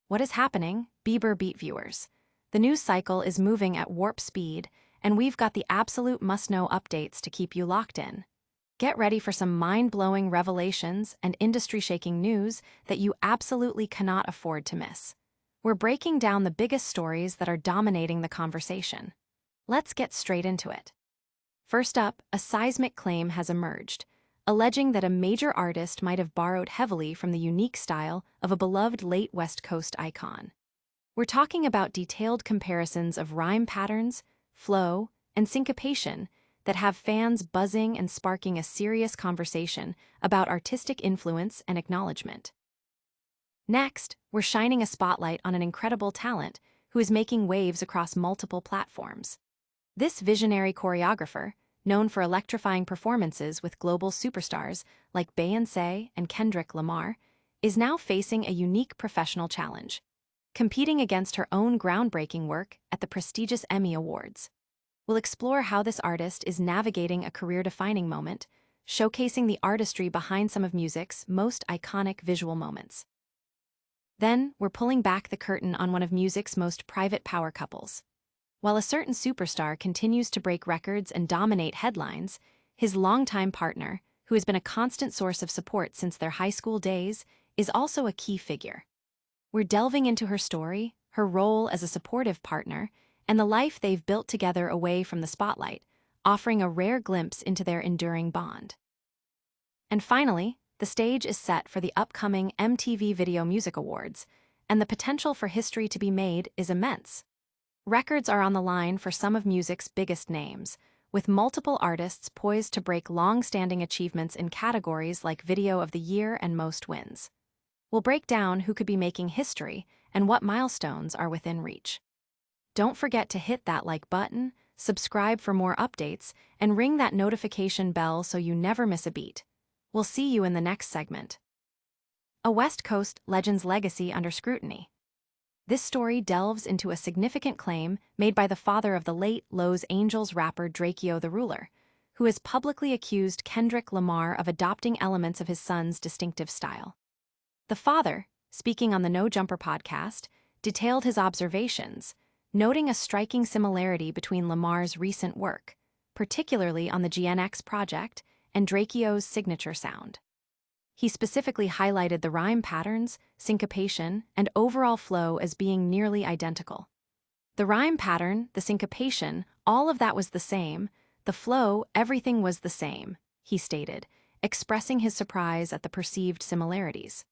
What is happening, Bieber Beat viewers? The news cycle is moving at warp speed, and we've got the absolute must-know updates to keep you locked in. Get ready for some mind-blowing revelations and industry-shaking news that you absolutely cannot afford to miss. We're breaking down the biggest stories that are dominating the conversation. Let's get straight into it. First up, a seismic claim has emerged, alleging that a major artist might have borrowed heavily from the unique style of a beloved late West Coast icon. We're talking about detailed comparisons of rhyme patterns, flow, and syncopation that have fans buzzing and sparking a serious conversation about artistic influence and acknowledgement. Next, we're shining a spotlight on an incredible talent who is making waves across multiple platforms. This visionary choreographer, known for electrifying performances with global superstars like Beyoncé and Kendrick Lamar, is now facing a unique professional challenge, competing against her own groundbreaking work at the prestigious Emmy Awards. We'll explore how this artist is navigating a career-defining moment, showcasing the artistry behind some of music's most iconic visual moments. Then, we're pulling back the curtain on one of music's most private power couples. While a certain superstar continues to break records and dominate headlines, his longtime partner, who has been a constant source of support since their high school days, is also a key figure. We're delving into her story, her role as a supportive partner, and the life they've built together away from the spotlight, offering a rare glimpse into their enduring bond. And finally, the stage is set for the upcoming MTV Video Music Awards, and the potential for history to be made is immense. Records are on the line for some of music's biggest names, with multiple artists poised to break long-standing achievements in categories like Video of the Year and Most Wins. We'll break down who could be making history and what milestones are within reach. Don't forget to hit that like button, subscribe for more updates, and ring that notification bell so you never miss a beat. We'll see you in the next segment. A West Coast legend's legacy under scrutiny. This story delves into a significant claim made by the father of the late Los Angeles rapper Drakeo the Ruler, who has publicly accused Kendrick Lamar of adopting elements of his son's distinctive style. The father, speaking on the No Jumper podcast, detailed his observations, noting a striking similarity between Lamar's recent work, particularly on the GNX project, and Drakeo's signature sound. He specifically highlighted the rhyme patterns, syncopation, and overall flow as being nearly identical. The rhyme pattern, the syncopation, all of that was the same. The flow, everything was the same, he stated, expressing his surprise at the perceived similarities.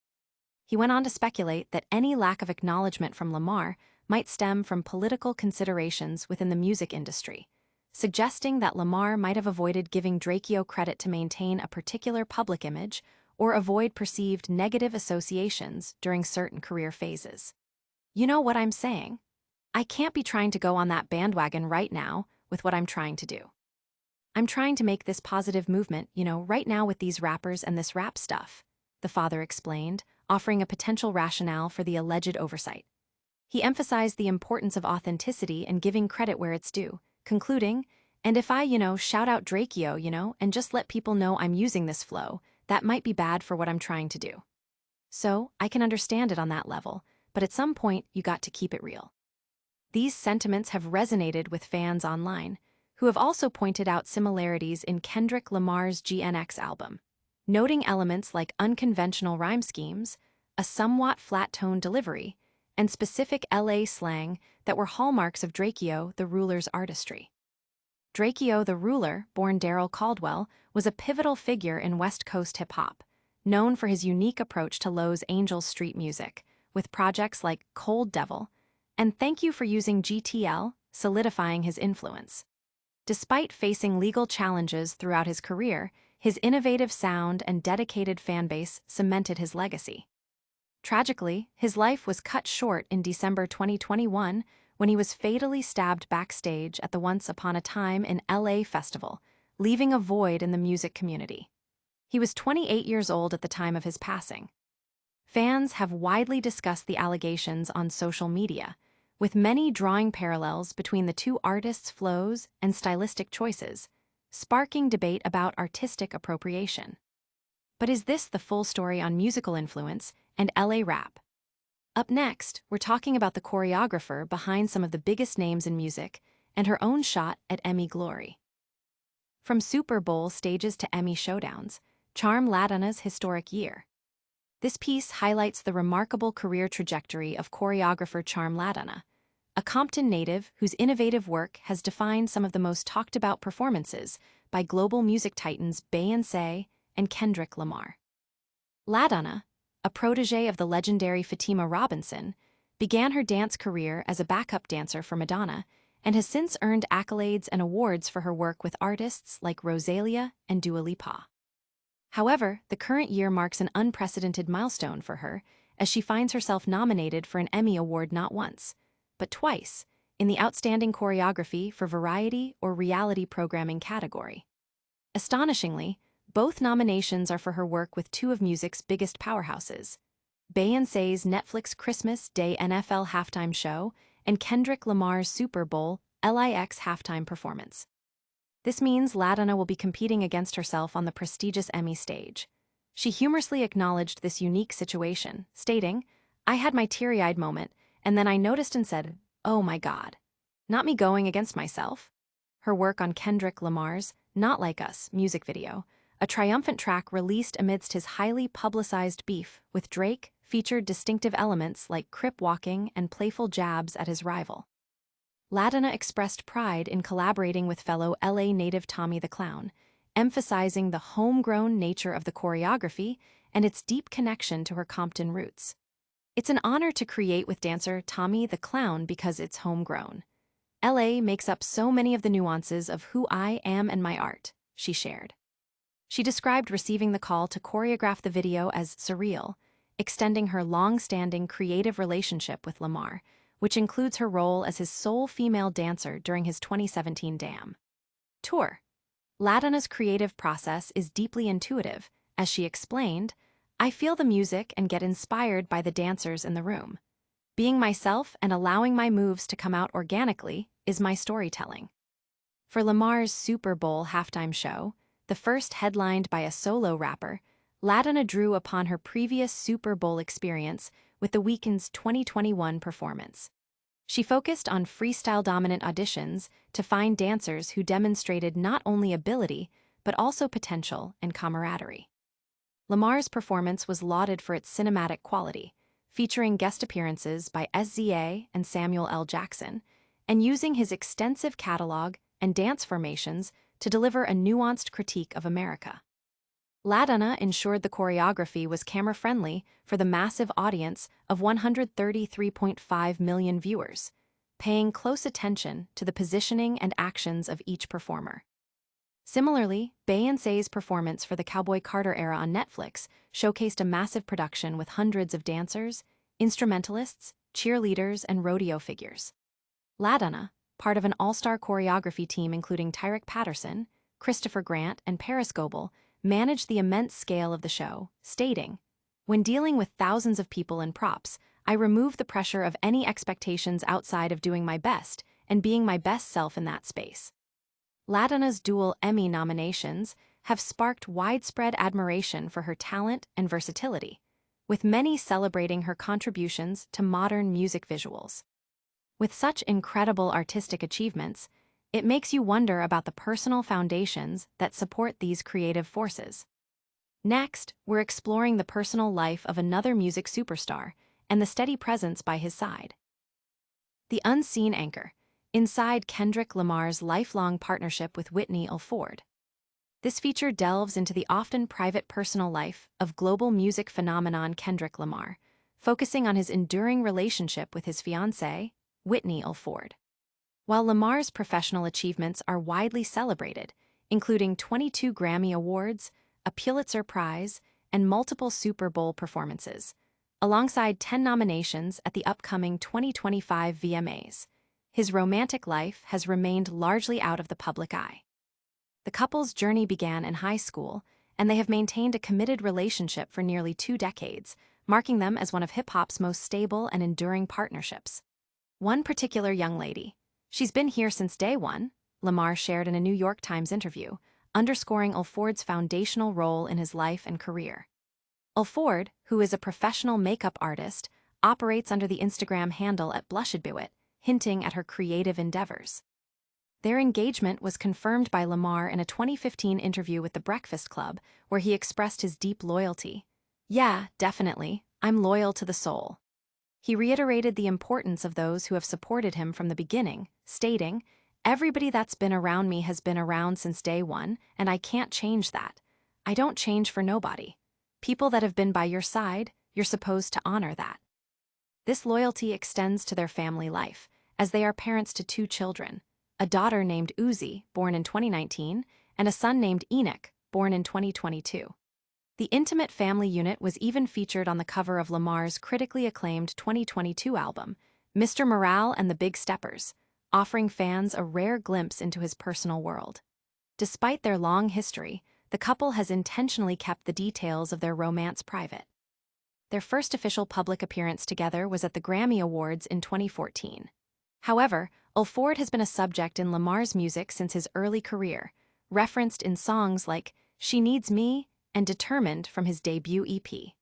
He went on to speculate that any lack of acknowledgement from Lamar might stem from political considerations within the music industry, suggesting that Lamar might have avoided giving Drakeo credit to maintain a particular public image or avoid perceived negative associations during certain career phases. You know what I'm saying? I can't be trying to go on that bandwagon right now with what I'm trying to do. I'm trying to make this positive movement, right now with these rappers and this rap stuff, the father explained, offering a potential rationale for the alleged oversight. He emphasized the importance of authenticity and giving credit where it's due, concluding, and if I, shout out Drakeo, and just let people know I'm using this flow, that might be bad for what I'm trying to do. So, I can understand it on that level, but at some point, you got to keep it real. These sentiments have resonated with fans online, who have also pointed out similarities in Kendrick Lamar's GNX album, noting elements like unconventional rhyme schemes, a somewhat flat-toned delivery, and specific LA slang that were hallmarks of Drakeo the Ruler's artistry. Drakeo the Ruler, born Daryl Caldwell, was a pivotal figure in West Coast hip-hop, known for his unique approach to Los Angeles street music, with projects like Cold Devil and Thank You for Using GTL, solidifying his influence. Despite facing legal challenges throughout his career, his innovative sound and dedicated fanbase cemented his legacy. Tragically, his life was cut short in December 2021 when he was fatally stabbed backstage at the Once Upon a Time in LA festival, leaving a void in the music community. He was 28 years old at the time of his passing. Fans have widely discussed the allegations on social media, with many drawing parallels between the two artists' flows and stylistic choices, sparking debate about artistic appropriation. But is this the full story on musical influence and LA rap? Up next, we're talking about the choreographer behind some of the biggest names in music and her own shot at Emmy glory. From Super Bowl stages to Emmy showdowns, charm Ladana's historic year. This piece highlights the remarkable career trajectory of choreographer Charm Ladana, a Compton native whose innovative work has defined some of the most talked-about performances by global music titans Beyoncé and Kendrick Lamar. Ladana, a protege of the legendary Fatima Robinson, began her dance career as a backup dancer for Madonna and has since earned accolades and awards for her work with artists like Rosalia and Dua Lipa. However, the current year marks an unprecedented milestone for her, as she finds herself nominated for an Emmy Award not once, but twice, in the Outstanding Choreography for Variety or Reality Programming category. Astonishingly, both nominations are for her work with two of music's biggest powerhouses, Beyoncé's Netflix Christmas Day NFL halftime show and Kendrick Lamar's Super Bowl LIX halftime performance. This means Ladana will be competing against herself on the prestigious Emmy stage. She humorously acknowledged this unique situation, stating, "I had my teary-eyed moment, and then I noticed and said, oh my God. Not me going against myself." Her work on Kendrick Lamar's Not Like Us music video, a triumphant track released amidst his highly publicized beef with Drake, featured distinctive elements like crip walking and playful jabs at his rival. Ladana expressed pride in collaborating with fellow LA native Tommy the Clown, emphasizing the homegrown nature of the choreography and its deep connection to her Compton roots. "It's an honor to create with dancer Tommy the Clown because it's homegrown. LA makes up so many of the nuances of who I am and my art," she shared. She described receiving the call to choreograph the video as surreal, extending her long-standing creative relationship with Lamar, which includes her role as his sole female dancer during his 2017 Damn tour. Ladana's creative process is deeply intuitive. As she explained, "I feel the music and get inspired by the dancers in the room. Being myself and allowing my moves to come out organically is my storytelling." For Lamar's Super Bowl halftime show, the first headlined by a solo rapper, Ladana drew upon her previous Super Bowl experience with The Weeknd's 2021 performance. She focused on freestyle-dominant auditions to find dancers who demonstrated not only ability, but also potential and camaraderie. Lamar's performance was lauded for its cinematic quality, featuring guest appearances by SZA and Samuel L. Jackson, and using his extensive catalog and dance formations to deliver a nuanced critique of America. Ladana ensured the choreography was camera-friendly for the massive audience of 133.5 million viewers, paying close attention to the positioning and actions of each performer. Similarly, Beyoncé's performance for the Cowboy Carter era on Netflix showcased a massive production with hundreds of dancers, instrumentalists, cheerleaders, and rodeo figures. Ladana, part of an all-star choreography team including Tyrek Patterson, Christopher Grant, and Paris Goebel, managed the immense scale of the show, stating, "When dealing with thousands of people and props, I remove the pressure of any expectations outside of doing my best and being my best self in that space." Ladana's dual Emmy nominations have sparked widespread admiration for her talent and versatility, with many celebrating her contributions to modern music visuals. With such incredible artistic achievements, it makes you wonder about the personal foundations that support these creative forces. Next, we're exploring the personal life of another music superstar and the steady presence by his side. The Unseen Anchor, inside Kendrick Lamar's lifelong partnership with Whitney Alford. This feature delves into the often private personal life of global music phenomenon Kendrick Lamar, focusing on his enduring relationship with his fiancée, Whitney Alford. While Lamar's professional achievements are widely celebrated, including 22 Grammy Awards, a Pulitzer Prize, and multiple Super Bowl performances, alongside 10 nominations at the upcoming 2025 VMAs, his romantic life has remained largely out of the public eye. The couple's journey began in high school, and they have maintained a committed relationship for nearly 2 decades, marking them as one of hip-hop's most stable and enduring partnerships. One particular young lady, "She's been here since day one," Lamar shared in a New York Times interview, underscoring Alford's foundational role in his life and career. Alford, who is a professional makeup artist, operates under the Instagram handle @blushedbewit, hinting at her creative endeavors. Their engagement was confirmed by Lamar in a 2015 interview with The Breakfast Club, where he expressed his deep loyalty. "Yeah, definitely, I'm loyal to the soul." He reiterated the importance of those who have supported him from the beginning, stating, "Everybody that's been around me has been around since day one, and I can't change that. I don't change for nobody. People that have been by your side, you're supposed to honor that." This loyalty extends to their family life, as they are parents to 2 children, a daughter named Uzi, born in 2019, and a son named Enoch, born in 2022. The intimate family unit was even featured on the cover of Lamar's critically acclaimed 2022 album, Mr. Morale and the Big Steppers, offering fans a rare glimpse into his personal world. Despite their long history, the couple has intentionally kept the details of their romance private. Their first official public appearance together was at the Grammy Awards in 2014. However, Alford has been a subject in Lamar's music since his early career, referenced in songs like She Needs Me and Determined from his debut EP.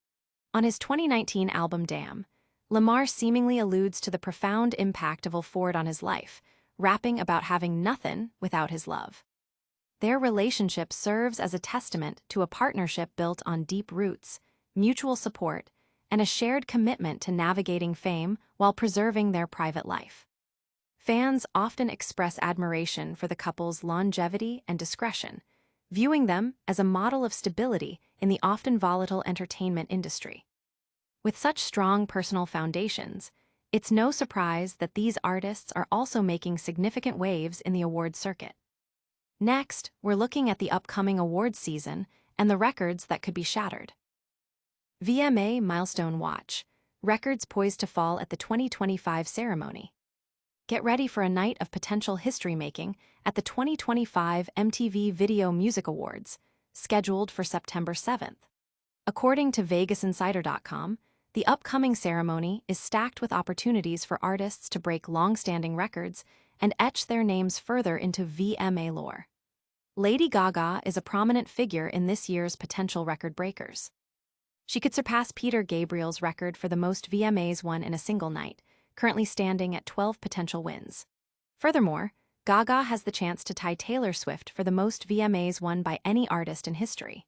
On his 2019 album Damn, Lamar seemingly alludes to the profound impact of Alford on his life, rapping about having nothing without his love. Their relationship serves as a testament to a partnership built on deep roots, mutual support, and a shared commitment to navigating fame while preserving their private life. Fans often express admiration for the couple's longevity and discretion, viewing them as a model of stability in the often volatile entertainment industry. With such strong personal foundations, it's no surprise that these artists are also making significant waves in the award circuit. Next, we're looking at the upcoming awards season and the records that could be shattered. VMA Milestone Watch, records poised to fall at the 2025 ceremony. Get ready for a night of potential history-making at the 2025 MTV Video Music Awards, scheduled for September 7th. According to VegasInsider.com, the upcoming ceremony is stacked with opportunities for artists to break long-standing records and etch their names further into VMA lore. Lady Gaga is a prominent figure in this year's potential record breakers. She could surpass Peter Gabriel's record for the most VMAs won in a single night, currently standing at 12 potential wins. Furthermore, Gaga has the chance to tie Taylor Swift for the most VMAs won by any artist in history.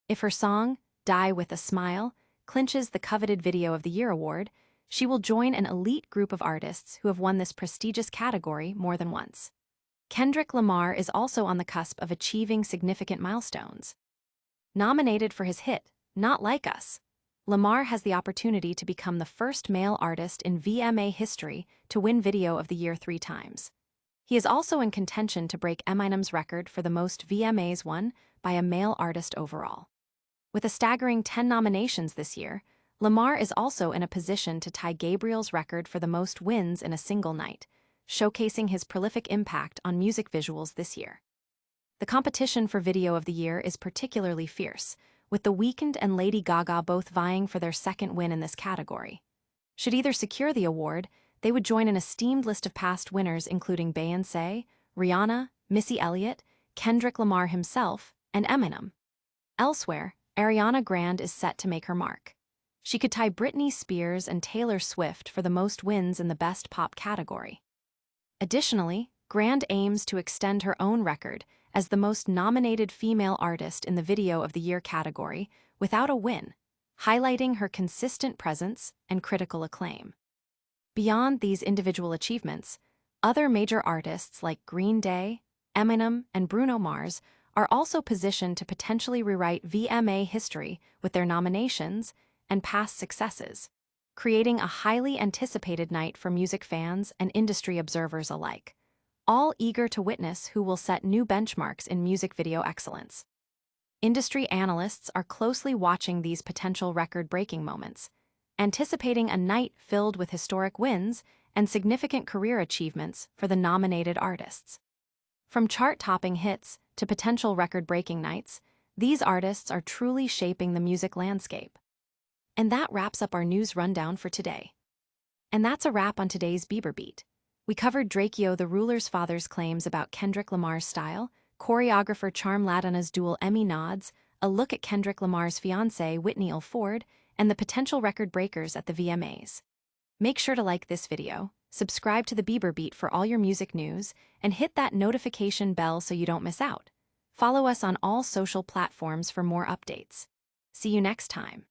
If her song, Die With a Smile, clinches the coveted Video of the Year award, she will join an elite group of artists who have won this prestigious category more than once. Kendrick Lamar is also on the cusp of achieving significant milestones. Nominated for his hit, Not Like Us, Lamar has the opportunity to become the first male artist in VMA history to win Video of the Year 3 times. He is also in contention to break Eminem's record for the most VMAs won by a male artist overall. With a staggering 10 nominations this year, Lamar is also in a position to tie Gabriel's record for the most wins in a single night, showcasing his prolific impact on music visuals this year. The competition for Video of the Year is particularly fierce, with The Weeknd and Lady Gaga both vying for their second win in this category. Should either secure the award, they would join an esteemed list of past winners including Beyoncé, Rihanna, Missy Elliott, Kendrick Lamar himself, and Eminem. Elsewhere, Ariana Grande is set to make her mark. She could tie Britney Spears and Taylor Swift for the most wins in the Best Pop category. Additionally, Grande aims to extend her own record as the most nominated female artist in the Video of the Year category without a win, highlighting her consistent presence and critical acclaim. Beyond these individual achievements, other major artists like Green Day, Eminem, and Bruno Mars are also positioned to potentially rewrite VMA history with their nominations and past successes, creating a highly anticipated night for music fans and industry observers alike, all eager to witness who will set new benchmarks in music video excellence. Industry analysts are closely watching these potential record-breaking moments, anticipating a night filled with historic wins and significant career achievements for the nominated artists. From chart-topping hits to potential record-breaking nights, these artists are truly shaping the music landscape. And that wraps up our news rundown for today. And that's a wrap on today's Bieber Beat. We covered Drakeo the Ruler's father's claims about Kendrick Lamar's style, choreographer Charm Ladana's dual Emmy nods, a look at Kendrick Lamar's fiancée Whitney Alford, and the potential record breakers at the VMAs. Make sure to like this video, subscribe to the Bieber Beat for all your music news, and hit that notification bell so you don't miss out. Follow us on all social platforms for more updates. See you next time.